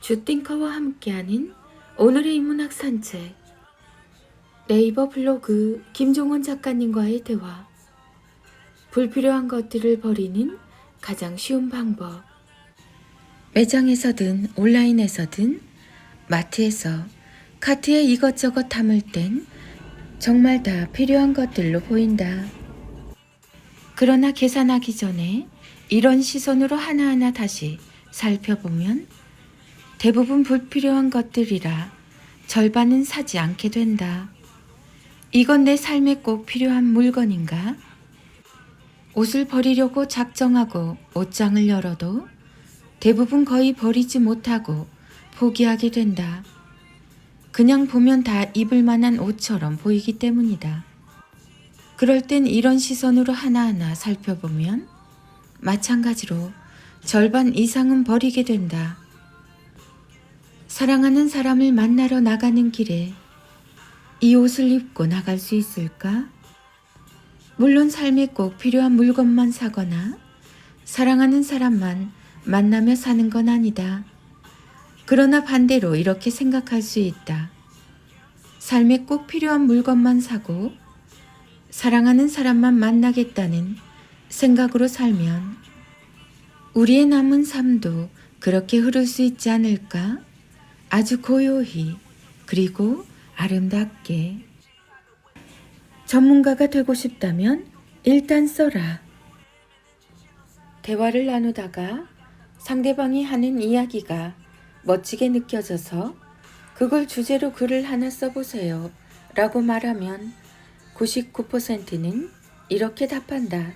주띵커와 함께하는 오늘의 인문학 산책. 네이버 블로그 김종원 작가님과의 대화. 불필요한 것들을 버리는 가장 쉬운 방법. 매장에서든 온라인에서든 마트에서 카트에 이것저것 담을 땐 정말 다 필요한 것들로 보인다. 그러나 계산하기 전에 이런 시선으로 하나하나 다시 살펴보면 대부분 불필요한 것들이라 절반은 사지 않게 된다. 이건 내 삶에 꼭 필요한 물건인가? 옷을 버리려고 작정하고 옷장을 열어도 대부분 거의 버리지 못하고 포기하게 된다. 그냥 보면 다 입을 만한 옷처럼 보이기 때문이다. 그럴 땐 이런 시선으로 하나하나 살펴보면 마찬가지로 절반 이상은 버리게 된다. 사랑하는 사람을 만나러 나가는 길에 이 옷을 입고 나갈 수 있을까? 물론 삶에 꼭 필요한 물건만 사거나 사랑하는 사람만 만나며 사는 건 아니다. 그러나 반대로 이렇게 생각할 수 있다. 삶에 꼭 필요한 물건만 사고 사랑하는 사람만 만나겠다는 생각으로 살면 우리의 남은 삶도 그렇게 흐를 수 있지 않을까? 아주 고요히 그리고 아름답게. 전문가가 되고 싶다면 일단 써라. 대화를 나누다가 상대방이 하는 이야기가 멋지게 느껴져서 그걸 주제로 글을 하나 써보세요 라고 말하면 99%는 이렇게 답한다.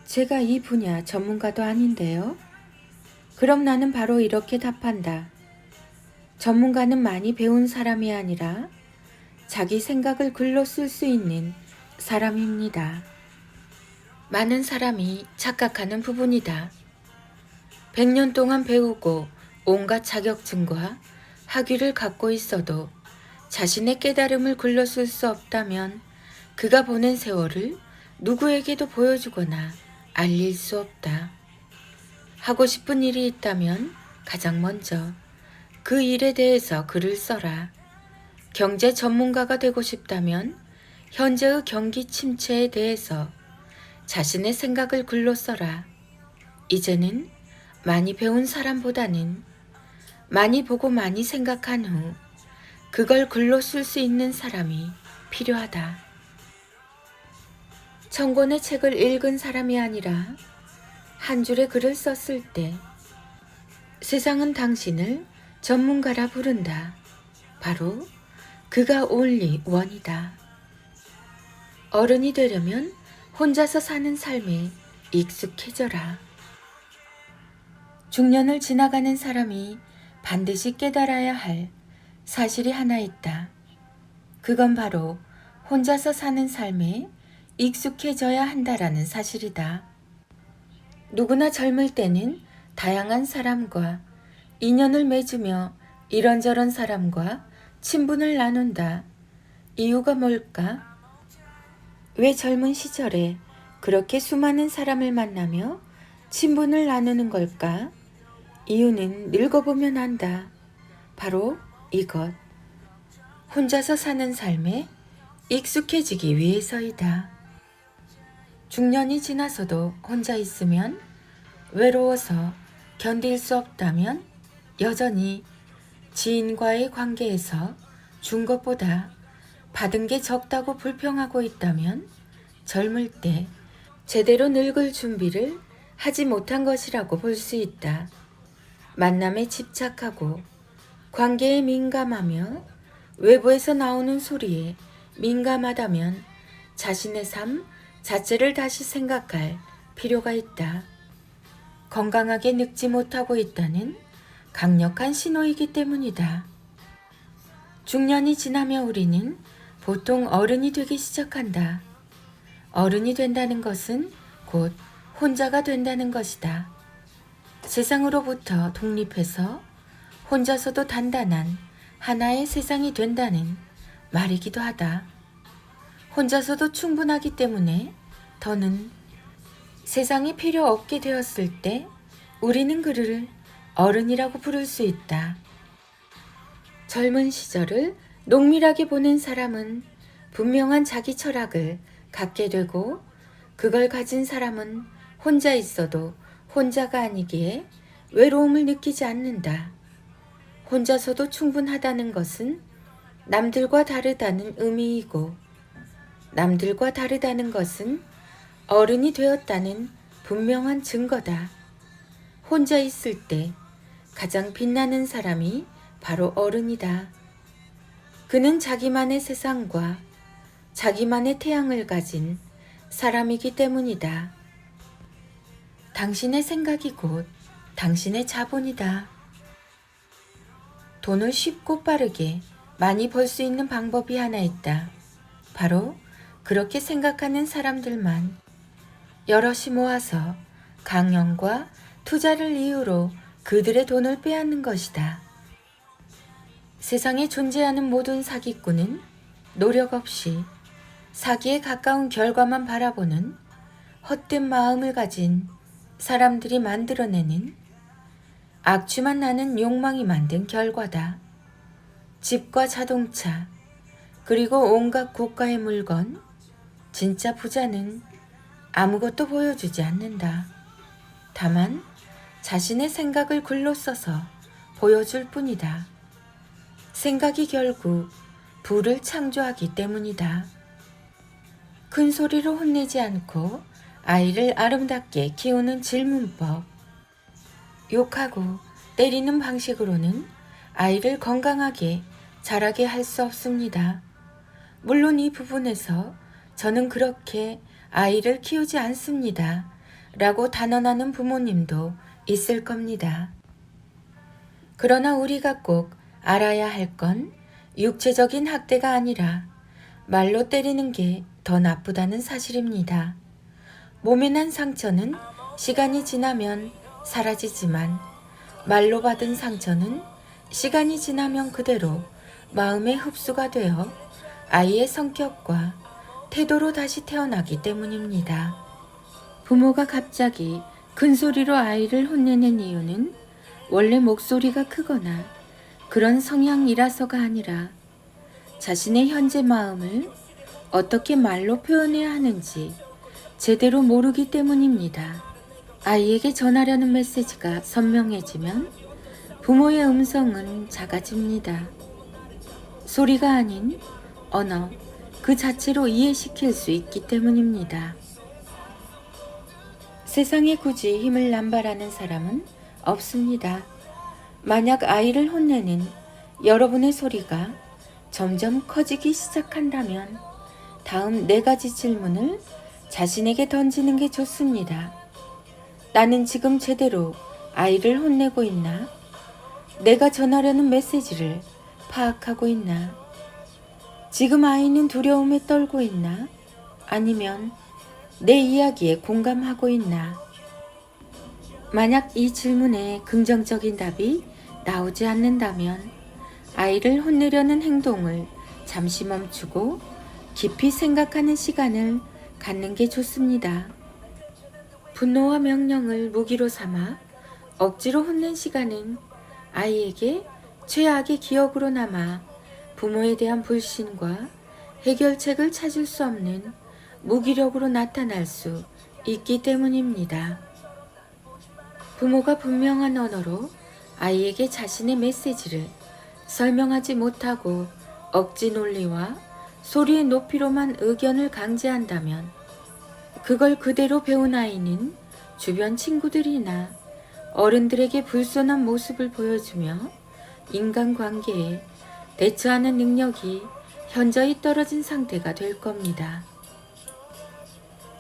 제가 이 분야 전문가도 아닌데요. 그럼 나는 바로 이렇게 답한다. 전문가는 많이 배운 사람이 아니라 자기 생각을 글로 쓸 수 있는 사람입니다. 많은 사람이 착각하는 부분이다. 100년 동안 배우고 온갖 자격증과 학위를 갖고 있어도 자신의 깨달음을 글로 쓸 수 없다면 그가 보낸 세월을 누구에게도 보여주거나 알릴 수 없다. 하고 싶은 일이 있다면 가장 먼저 그 일에 대해서 글을 써라. 경제 전문가가 되고 싶다면 현재의 경기 침체에 대해서 자신의 생각을 글로 써라. 이제는 많이 배운 사람보다는 많이 보고 많이 생각한 후 그걸 글로 쓸 수 있는 사람이 필요하다. 1000권의 책을 읽은 사람이 아니라 한 줄의 글을 썼을 때 세상은 당신을 전문가라 부른다. 바로 그가 only one이다. 어른이 되려면 혼자서 사는 삶에 익숙해져라. 중년을 지나가는 사람이 반드시 깨달아야 할 사실이 하나 있다. 그건 바로 혼자서 사는 삶에 익숙해져야 한다라는 사실이다. 누구나 젊을 때는 다양한 사람과 인연을 맺으며 이런저런 사람과 친분을 나눈다. 이유가 뭘까? 왜 젊은 시절에 그렇게 수많은 사람을 만나며 친분을 나누는 걸까? 이유는 늙어보면 안다. 바로 이것. 혼자서 사는 삶에 익숙해지기 위해서이다. 중년이 지나서도 혼자 있으면 외로워서 견딜 수 없다면 여전히 지인과의 관계에서 준 것보다 받은 게 적다고 불평하고 있다면 젊을 때 제대로 늙을 준비를 하지 못한 것이라고 볼 수 있다. 만남에 집착하고 관계에 민감하며 외부에서 나오는 소리에 민감하다면 자신의 삶 자체를 다시 생각할 필요가 있다. 건강하게 늙지 못하고 있다는 강력한 신호이기 때문이다. 중년이 지나며 우리는 보통 어른이 되기 시작한다. 어른이 된다는 것은 곧 혼자가 된다는 것이다. 세상으로부터 독립해서 혼자서도 단단한 하나의 세상이 된다는 말이기도 하다. 혼자서도 충분하기 때문에 더는 세상이 필요 없게 되었을 때 우리는 그를 어른이라고 부를 수 있다. 젊은 시절을 농밀하게 보낸 사람은 분명한 자기 철학을 갖게 되고, 그걸 가진 사람은 혼자 있어도 혼자가 아니기에 외로움을 느끼지 않는다. 혼자서도 충분하다는 것은 남들과 다르다는 의미이고, 남들과 다르다는 것은 어른이 되었다는 분명한 증거다. 혼자 있을 때 가장 빛나는 사람이 바로 어른이다. 그는 자기만의 세상과 자기만의 태양을 가진 사람이기 때문이다. 당신의 생각이 곧 당신의 자본이다. 돈을 쉽고 빠르게 많이 벌 수 있는 방법이 하나 있다. 바로 그렇게 생각하는 사람들만 여럿이 모아서 강연과 투자를 이유로 그들의 돈을 빼앗는 것이다. 세상에 존재하는 모든 사기꾼은 노력 없이 사기에 가까운 결과만 바라보는 헛된 마음을 가진 사람들이 만들어내는 악취만 나는 욕망이 만든 결과다. 집과 자동차, 그리고 온갖 고가의 물건, 진짜 부자는 아무것도 보여주지 않는다. 다만 자신의 생각을 글로 써서 보여줄 뿐이다. 생각이 결국 부를 창조하기 때문이다. 큰 소리로 혼내지 않고 아이를 아름답게 키우는 질문법. 욕하고 때리는 방식으로는 아이를 건강하게 자라게 할 수 없습니다. 물론 이 부분에서 저는 그렇게 아이를 키우지 않습니다. 라고 단언하는 부모님도 있을 겁니다. 그러나 우리가 꼭 알아야 할 건 육체적인 학대가 아니라 말로 때리는 게 더 나쁘다는 사실입니다. 몸에 난 상처는 시간이 지나면 사라지지만 말로 받은 상처는 시간이 지나면 그대로 마음에 흡수가 되어 아이의 성격과 태도로 다시 태어나기 때문입니다. 부모가 갑자기 큰 소리로 아이를 혼내는 이유는 원래 목소리가 크거나 그런 성향이라서가 아니라 자신의 현재 마음을 어떻게 말로 표현해야 하는지 제대로 모르기 때문입니다. 아이에게 전하려는 메시지가 선명해지면 부모의 음성은 작아집니다. 소리가 아닌 언어 그 자체로 이해시킬 수 있기 때문입니다. 세상에 굳이 힘을 남발하는 사람은 없습니다. 만약 아이를 혼내는 여러분의 소리가 점점 커지기 시작한다면 다음 4가지 질문을 자신에게 던지는 게 좋습니다. 나는 지금 제대로 아이를 혼내고 있나? 내가 전하려는 메시지를 파악하고 있나? 지금 아이는 두려움에 떨고 있나? 아니면 내 이야기에 공감하고 있나? 만약 이 질문에 긍정적인 답이 나오지 않는다면 아이를 혼내려는 행동을 잠시 멈추고 깊이 생각하는 시간을 갖는 게 좋습니다. 분노와 명령을 무기로 삼아 억지로 혼낸 시간은 아이에게 최악의 기억으로 남아 부모에 대한 불신과 해결책을 찾을 수 없는 무기력으로 나타날 수 있기 때문입니다. 부모가 분명한 언어로 아이에게 자신의 메시지를 설명하지 못하고 억지 논리와 소리의 높이로만 의견을 강제한다면 그걸 그대로 배운 아이는 주변 친구들이나 어른들에게 불손한 모습을 보여주며 인간관계에 대처하는 능력이 현저히 떨어진 상태가 될 겁니다.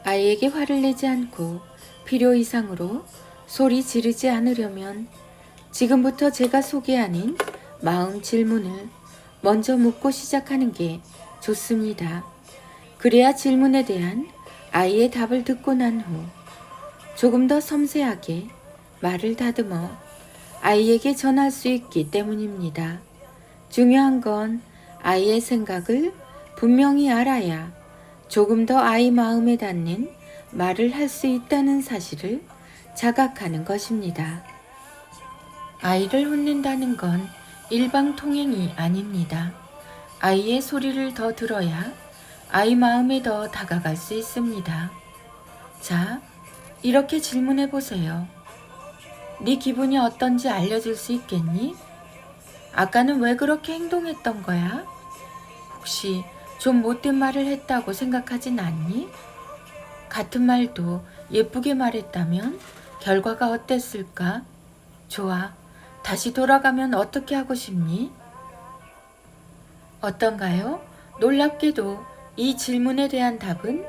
아이에게 화를 내지 않고 필요 이상으로 소리 지르지 않으려면 지금부터 제가 소개하는 마음 질문을 먼저 묻고 시작하는 게 좋습니다. 그래야 질문에 대한 아이의 답을 듣고 난 후 조금 더 섬세하게 말을 다듬어 아이에게 전할 수 있기 때문입니다. 중요한 건 아이의 생각을 분명히 알아야 조금 더 아이 마음에 닿는 말을 할 수 있다는 사실을 자각하는 것입니다. 아이를 혼낸다는 건 일방통행이 아닙니다. 아이의 소리를 더 들어야 아이 마음에 더 다가갈 수 있습니다. 자, 이렇게 질문해 보세요. 네 기분이 어떤지 알려줄 수 있겠니? 아까는 왜 그렇게 행동했던 거야? 혹시 좀 못된 말을 했다고 생각하진 않니? 같은 말도 예쁘게 말했다면 결과가 어땠을까? 좋아. 다시 돌아가면 어떻게 하고 싶니? 어떤가요? 놀랍게도 이 질문에 대한 답은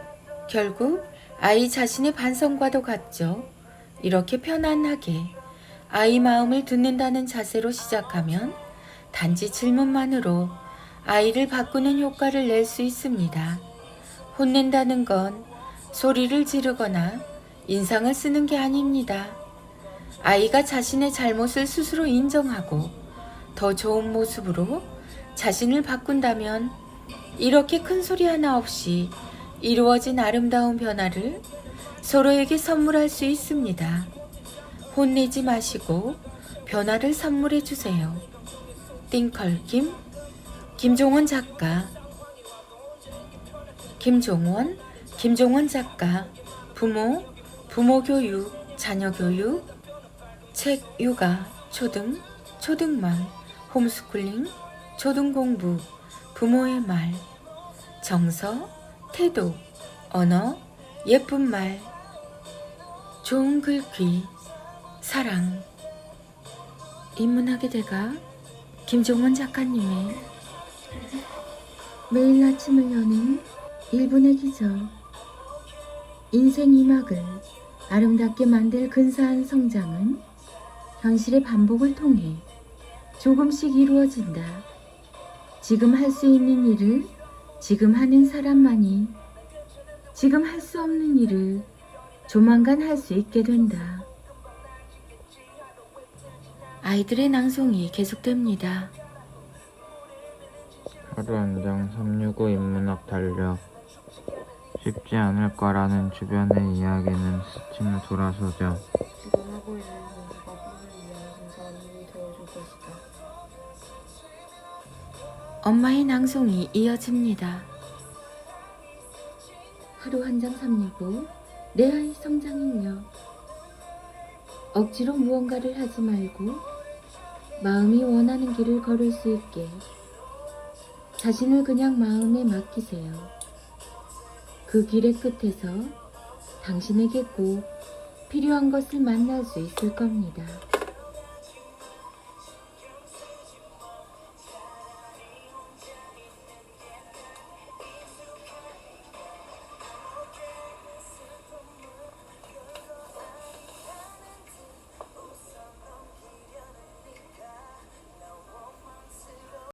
결국 아이 자신의 반성과도 같죠. 이렇게 편안하게 아이 마음을 듣는다는 자세로 시작하면 단지 질문만으로 아이를 바꾸는 효과를 낼 수 있습니다. 혼낸다는 건 소리를 지르거나 인상을 쓰는 게 아닙니다. 아이가 자신의 잘못을 스스로 인정하고 더 좋은 모습으로 자신을 바꾼다면 이렇게 큰 소리 하나 없이 이루어진 아름다운 변화를 서로에게 선물할 수 있습니다. 혼내지 마시고 변화를 선물해 주세요. 띵컬 김종원 작가. 김종원 작가. 부모 교육, 자녀 교육, 책 육아, 초등맘, 홈스쿨링, 초등공부, 부모의 말, 정서, 태도, 언어, 예쁜 말, 좋은 글귀, 사랑. 인문학의 대가 김종원 작가님의 매일 아침을 여는 1분의 기적. 인생 2막을 아름답게 만들 근사한 성장은 현실의 반복을 통해 조금씩 이루어진다. 지금 할 수 있는 일을 지금 하는 사람만이 지금 할 수 없는 일을 조만간 할 수 있게 된다. 아이들의 낭송이 계속됩니다. 하루 한 장 365 인문학 달력. 쉽지 않을 거라는 주변의 이야기는 스침을 돌아서자 지금 하고 있는 공부가 꿈을 위한 근사한 일이 되어줄 것이다. 엄마의 낭송이 이어집니다. 하루 한 장 365 내 아이 성장인력. 억지로 무언가를 하지 말고 마음이 원하는 길을 걸을 수 있게 자신을 그냥 마음에 맡기세요. 그 길의 끝에서 당신에게 꼭 필요한 것을 만날 수 있을 겁니다.